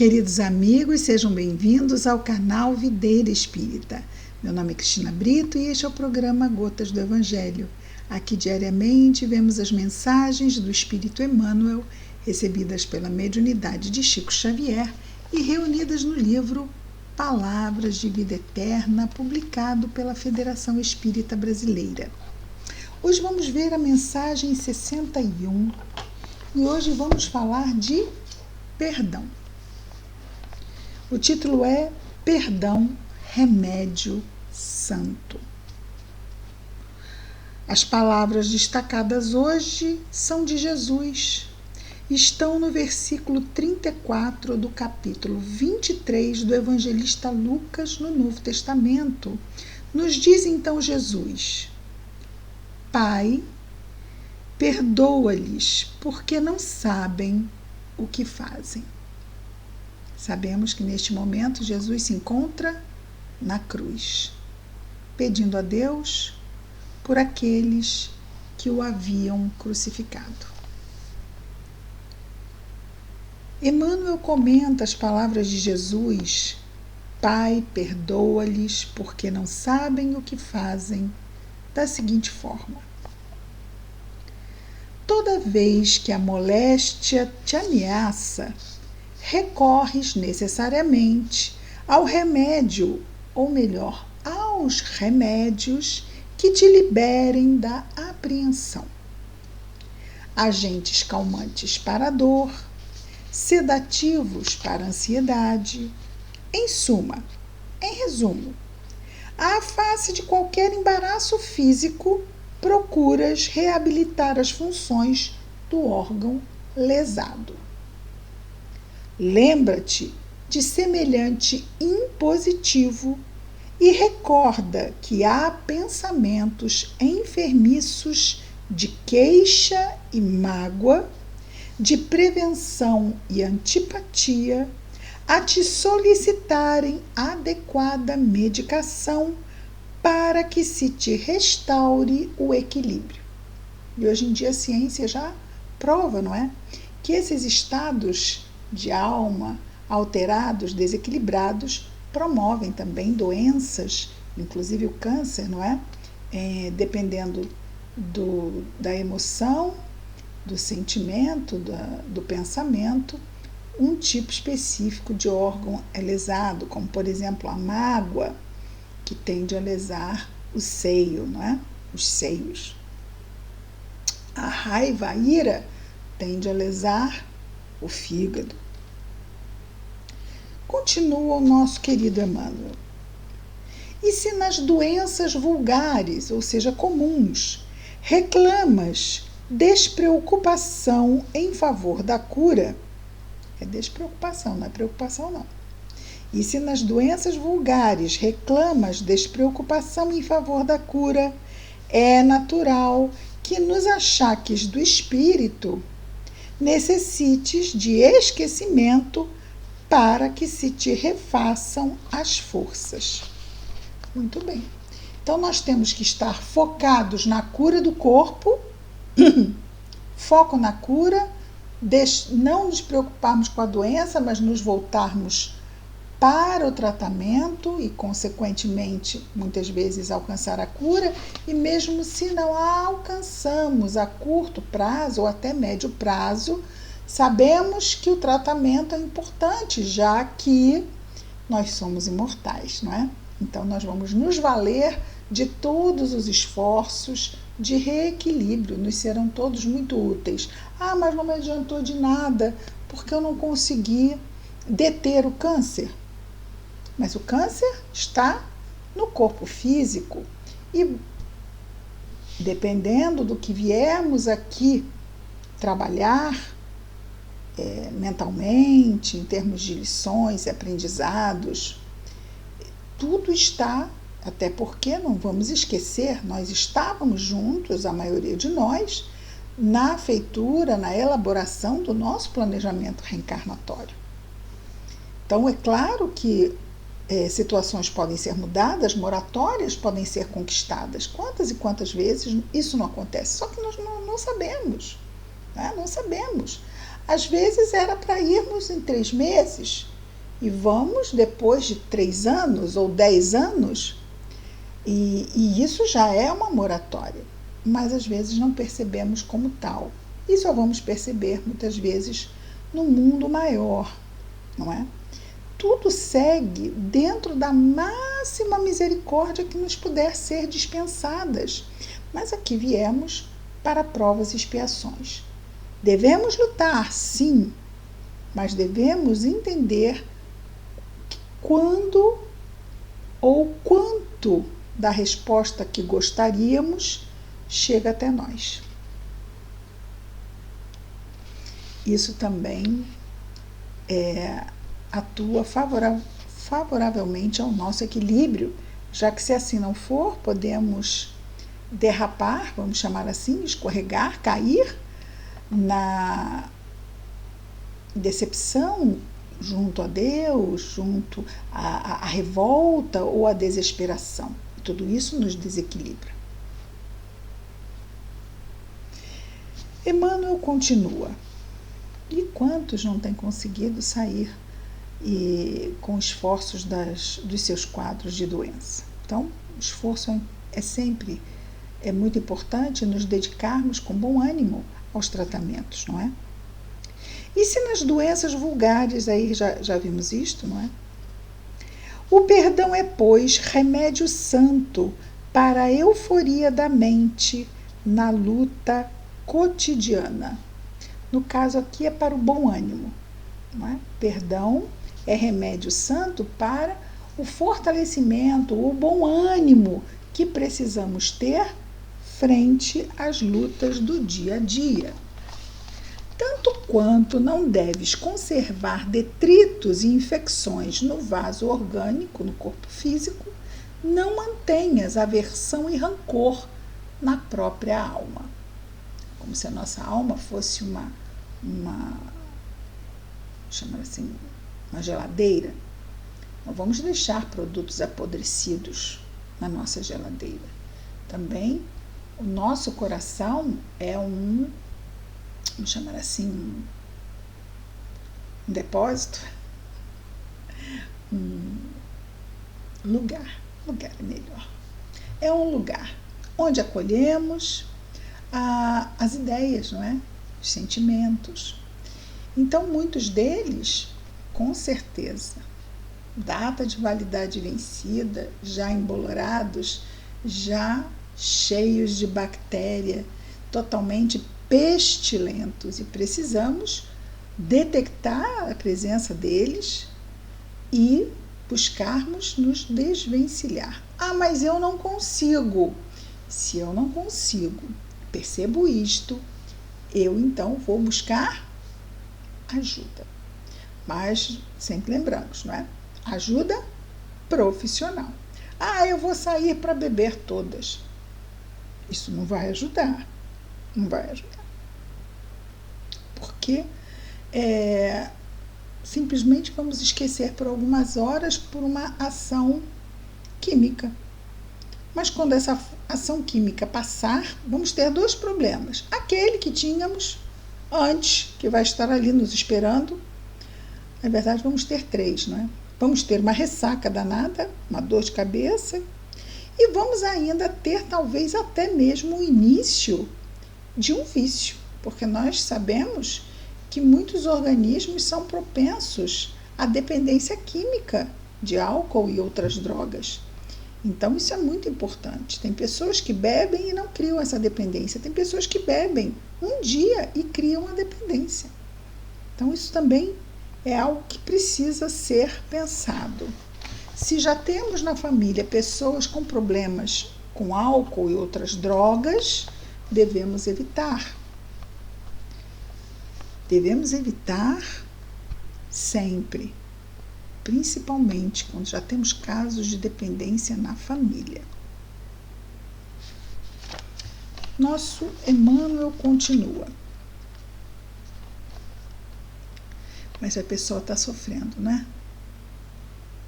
Queridos amigos, sejam bem-vindos ao canal Videira Espírita. Meu nome é Cristina Brito e este é o programa Gotas do Evangelho. Aqui diariamente vemos as mensagens do Espírito Emmanuel, recebidas pela mediunidade de Chico Xavier e reunidas no livro Palavras de Vida Eterna, publicado pela Federação Espírita Brasileira. Hoje vamos ver a mensagem 61 e hoje vamos falar de perdão. O título é Perdão, Remédio Santo. As palavras destacadas hoje são de Jesus. Estão no versículo 34 do capítulo 23 do evangelista Lucas, no Novo Testamento. Nos diz então Jesus: Pai, perdoa-lhes, porque não sabem o que fazem. Sabemos que neste momento Jesus se encontra na cruz, pedindo a Deus por aqueles que o haviam crucificado. Emmanuel comenta as palavras de Jesus: Pai, perdoa-lhes, porque não sabem o que fazem, da seguinte forma: toda vez que a moléstia te ameaça, recorres necessariamente ao remédio, ou melhor, aos remédios que te liberem da apreensão. Agentes calmantes para a dor, sedativos para a ansiedade. Em suma, em resumo, à face de qualquer embaraço físico, procuras reabilitar as funções do órgão lesado. Lembra-te de semelhante impositivo e recorda que há pensamentos enfermiços de queixa e mágoa, de prevenção e antipatia, a te solicitarem adequada medicação para que se te restaure o equilíbrio. E hoje em dia a ciência já prova, não é? Que esses estados de alma alterados, desequilibrados, promovem também doenças, inclusive o câncer, não é? Dependendo da emoção, do sentimento, do pensamento, um tipo específico de órgão é lesado, como por exemplo a mágoa, que tende a lesar o seio, não é? Os seios. A raiva, a ira, tende a lesar o fígado. Continua o nosso querido Emmanuel. E se nas doenças vulgares, ou seja, comuns, reclamas despreocupação em favor da cura, é despreocupação, não é preocupação não. E se nas doenças vulgares reclamas despreocupação em favor da cura, é natural que nos achaques do espírito necessites de esquecimento para que se te refaçam as forças. Muito bem. Então, nós temos que estar focados na cura do corpo, foco na cura, não nos preocuparmos com a doença, mas nos voltarmos para o tratamento e, consequentemente, muitas vezes alcançar a cura, e mesmo se não a alcançamos a curto prazo ou até médio prazo, sabemos que o tratamento é importante, já que nós somos imortais, não é? Então, nós vamos nos valer de todos os esforços de reequilíbrio, nos serão todos muito úteis. Ah, mas não me adiantou de nada, porque eu não consegui deter o câncer. Mas o câncer está no corpo físico e, dependendo do que viermos aqui trabalhar mentalmente, em termos de lições e aprendizados, tudo está, até porque não vamos esquecer, nós estávamos juntos, a maioria de nós, na feitura, na elaboração do nosso planejamento reencarnatório. Então, é claro que situações podem ser mudadas, moratórias podem ser conquistadas. Quantas e quantas vezes isso não acontece? Só que nós não sabemos, né? Não sabemos. Às vezes era para irmos em 3 meses, e vamos depois de 3 anos ou 10 anos, e isso já é uma moratória, mas às vezes não percebemos como tal. E só vamos perceber muitas vezes no mundo maior, não é? Tudo segue dentro da máxima misericórdia que nos puder ser dispensadas. Mas aqui viemos para provas e expiações. Devemos lutar, sim, mas devemos entender quando ou quanto da resposta que gostaríamos chega até nós. Isso também atua favoravelmente ao nosso equilíbrio, já que se assim não for, podemos derrapar, vamos chamar assim, escorregar, cair na decepção junto a Deus, junto à revolta ou à desesperação. Tudo isso nos desequilibra. Emmanuel continua. E quantos não têm conseguido sair com esforços dos seus quadros de doença? Então, o esforço é muito importante nos dedicarmos com bom ânimo aos tratamentos, não é? E se nas doenças vulgares, aí já vimos isto, não é? O perdão é, pois, remédio santo para a euforia da mente na luta cotidiana. No caso aqui é para o bom ânimo, não é? Perdão é remédio santo para o fortalecimento, o bom ânimo que precisamos ter frente às lutas do dia a dia. Tanto quanto não deves conservar detritos e infecções no vaso orgânico, no corpo físico, não mantenhas aversão e rancor na própria alma. Como se a nossa alma fosse uma geladeira. Não vamos deixar produtos apodrecidos na nossa geladeira. Também o nosso coração é um depósito, um lugar é melhor. É um lugar onde acolhemos as ideias, não é? Os sentimentos. Então, muitos deles, com certeza, data de validade vencida, já embolorados, já cheios de bactéria, totalmente pestilentos, e precisamos detectar a presença deles e buscarmos nos desvencilhar. Ah, mas eu não consigo. Se eu não consigo, percebo isto, eu então vou buscar ajuda. Mas sempre lembramos, não é? Ajuda profissional. Ah, eu vou sair para beber todas. Isso não vai ajudar. Não vai ajudar. Porque simplesmente vamos esquecer por algumas horas por uma ação química. Mas quando essa ação química passar, vamos ter 2 problemas. Aquele que tínhamos antes, que vai estar ali nos esperando. Na verdade, vamos ter 3, não é? Vamos ter uma ressaca danada, uma dor de cabeça, e vamos ainda ter talvez até mesmo o início de um vício, porque nós sabemos que muitos organismos são propensos à dependência química de álcool e outras drogas. Então, isso é muito importante. Tem pessoas que bebem e não criam essa dependência. Tem pessoas que bebem um dia e criam a dependência. Então, isso também é algo que precisa ser pensado. Se já temos na família pessoas com problemas com álcool e outras drogas, devemos evitar. Devemos evitar sempre. Principalmente quando já temos casos de dependência na família. Nosso Emmanuel continua. Mas a pessoa está sofrendo, né?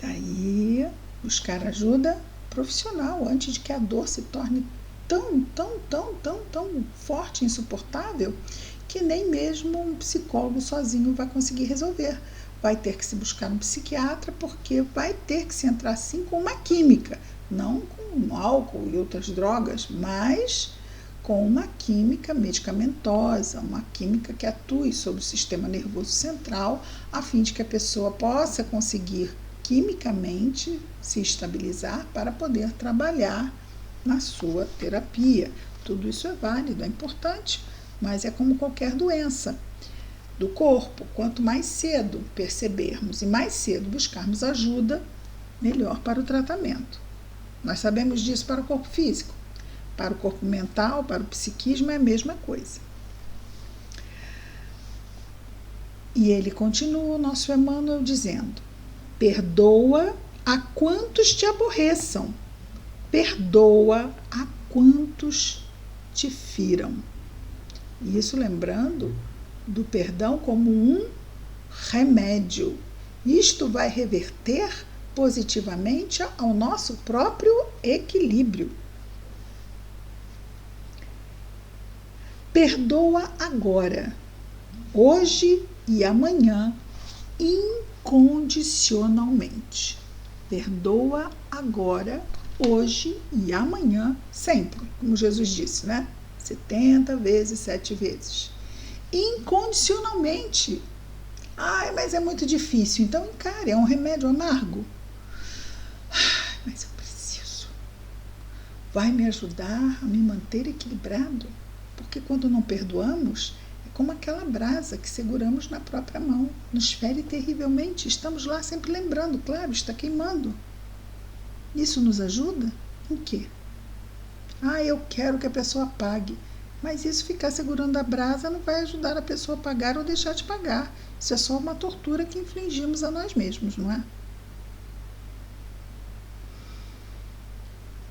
Daí, buscar ajuda profissional antes de que a dor se torne tão forte, insuportável, que nem mesmo um psicólogo sozinho vai conseguir resolver. Vai ter que se buscar um psiquiatra, porque vai ter que se entrar sim com uma química, não com álcool e outras drogas, mas com uma química medicamentosa, uma química que atue sobre o sistema nervoso central, a fim de que a pessoa possa conseguir quimicamente se estabilizar para poder trabalhar na sua terapia. Tudo isso é válido, é importante, mas é como qualquer doença do corpo. Quanto mais cedo percebermos e mais cedo buscarmos ajuda, melhor para o tratamento. Nós sabemos disso para o corpo físico. Para o corpo mental, para o psiquismo, é a mesma coisa. E ele continua, o nosso Emmanuel, dizendo: perdoa a quantos te aborreçam, perdoa a quantos te firam. E isso lembrando do perdão como um remédio. Isto vai reverter positivamente ao nosso próprio equilíbrio. Perdoa agora, hoje e amanhã, incondicionalmente. Perdoa agora, hoje e amanhã, sempre, como Jesus disse, né? 70 vezes, 7 vezes. Incondicionalmente. Ai, mas é muito difícil. Então encare, é um remédio amargo. Ai, mas eu preciso. Vai me ajudar a me manter equilibrado. Porque quando não perdoamos, é como aquela brasa que seguramos na própria mão. Nos fere terrivelmente. Estamos lá sempre lembrando, claro, está queimando. Isso nos ajuda? Em quê? Ah, eu quero que a pessoa pague. Mas isso, ficar segurando a brasa, não vai ajudar a pessoa a pagar ou deixar de pagar. Isso é só uma tortura que infligimos a nós mesmos, não é?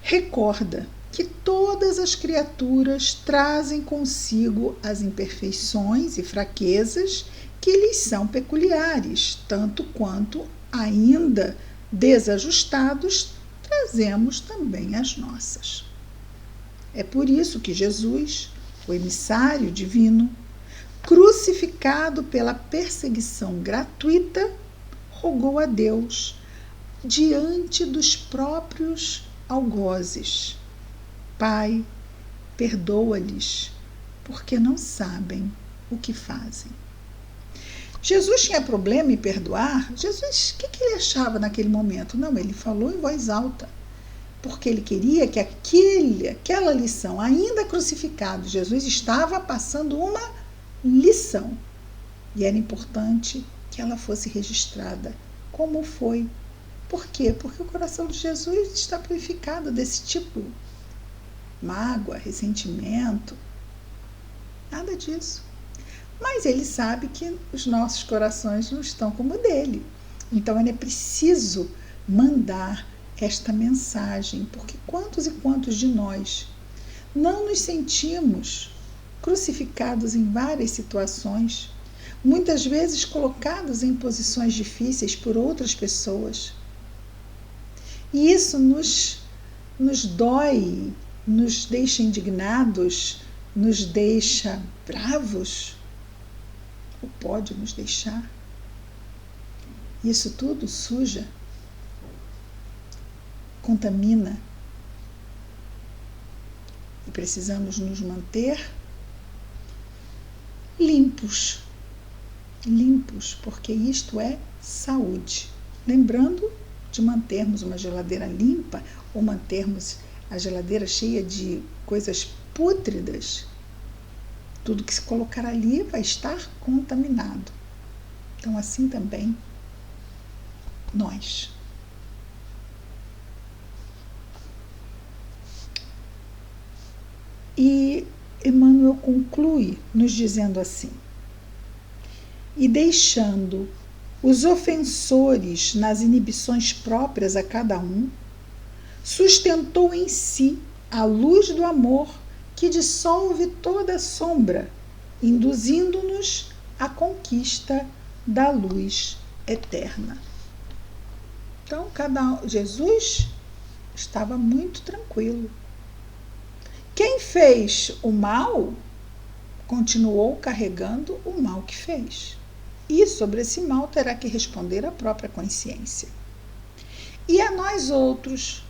Recorda que todas as criaturas trazem consigo as imperfeições e fraquezas que lhes são peculiares, tanto quanto, ainda desajustados, trazemos também as nossas. É por isso que Jesus, o emissário divino, crucificado pela perseguição gratuita, rogou a Deus diante dos próprios algozes: Pai, perdoa-lhes, porque não sabem o que fazem. Jesus tinha problema em perdoar? Jesus, o que ele achava naquele momento? Não, ele falou em voz alta, porque ele queria que aquela lição, ainda crucificado, Jesus estava passando uma lição. E era importante que ela fosse registrada. Como foi? Por quê? Porque o coração de Jesus está purificado desse tipo. Mágoa, ressentimento, nada disso. Mas ele sabe que os nossos corações não estão como o dele. Então ele é preciso mandar esta mensagem, porque quantos e quantos de nós não nos sentimos crucificados em várias situações, muitas vezes colocados em posições difíceis por outras pessoas. E isso nos dói, nos deixa indignados, nos deixa bravos, ou pode nos deixar. Isso tudo suja, contamina. E precisamos nos manter limpos, porque isto é saúde. Lembrando de mantermos uma geladeira limpa ou mantermos a geladeira cheia de coisas pútridas, tudo que se colocar ali vai estar contaminado. Então, assim também nós. E Emmanuel conclui nos dizendo assim: e deixando os ofensores nas inibições próprias a cada um, sustentou em si a luz do amor que dissolve toda sombra, induzindo-nos à conquista da luz eterna. Então, Jesus estava muito tranquilo. Quem fez o mal continuou carregando o mal que fez. E sobre esse mal terá que responder a própria consciência. E a nós outros,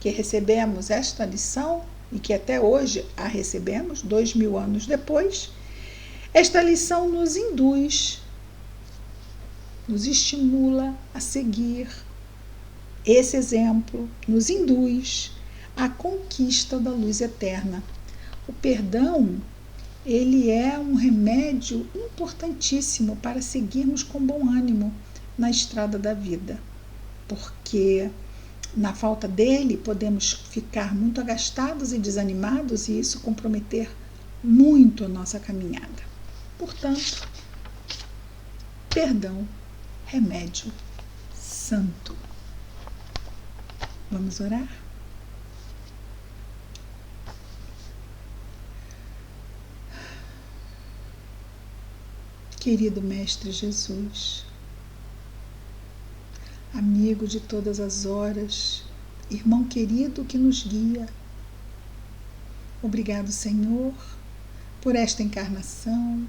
que recebemos esta lição, e que até hoje a recebemos, 2000 anos depois, esta lição nos induz, nos estimula a seguir esse exemplo, nos induz à conquista da luz eterna. O perdão, ele é um remédio importantíssimo para seguirmos com bom ânimo na estrada da vida, porque na falta dele podemos ficar muito agastados e desanimados e isso comprometer muito a nossa caminhada. Portanto, perdão, remédio santo. Vamos orar? Querido Mestre Jesus, amigo de todas as horas, irmão querido que nos guia, obrigado, Senhor, por esta encarnação,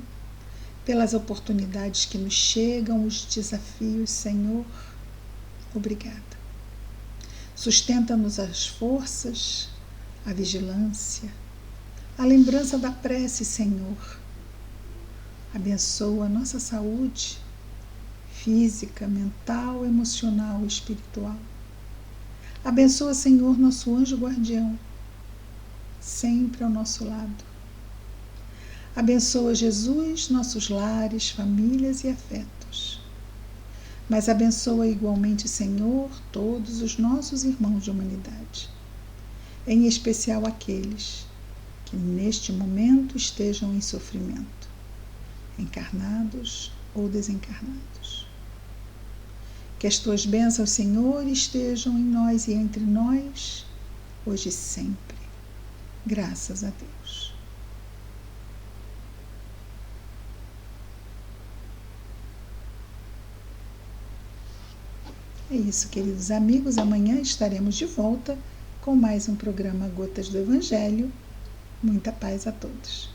pelas oportunidades que nos chegam, os desafios, Senhor, obrigada. Sustenta-nos as forças, a vigilância, a lembrança da prece, Senhor. Abençoa a nossa saúde física, mental, emocional e espiritual. Abençoa, Senhor, nosso anjo guardião, sempre ao nosso lado. Abençoa, Jesus, nossos lares, famílias e afetos. Mas abençoa igualmente, Senhor, todos os nossos irmãos de humanidade, em especial aqueles que neste momento estejam em sofrimento, encarnados ou desencarnados. Que as tuas bênçãos, Senhor, estejam em nós e entre nós, hoje e sempre. Graças a Deus. É isso, queridos amigos. Amanhã estaremos de volta com mais um programa Gotas do Evangelho. Muita paz a todos.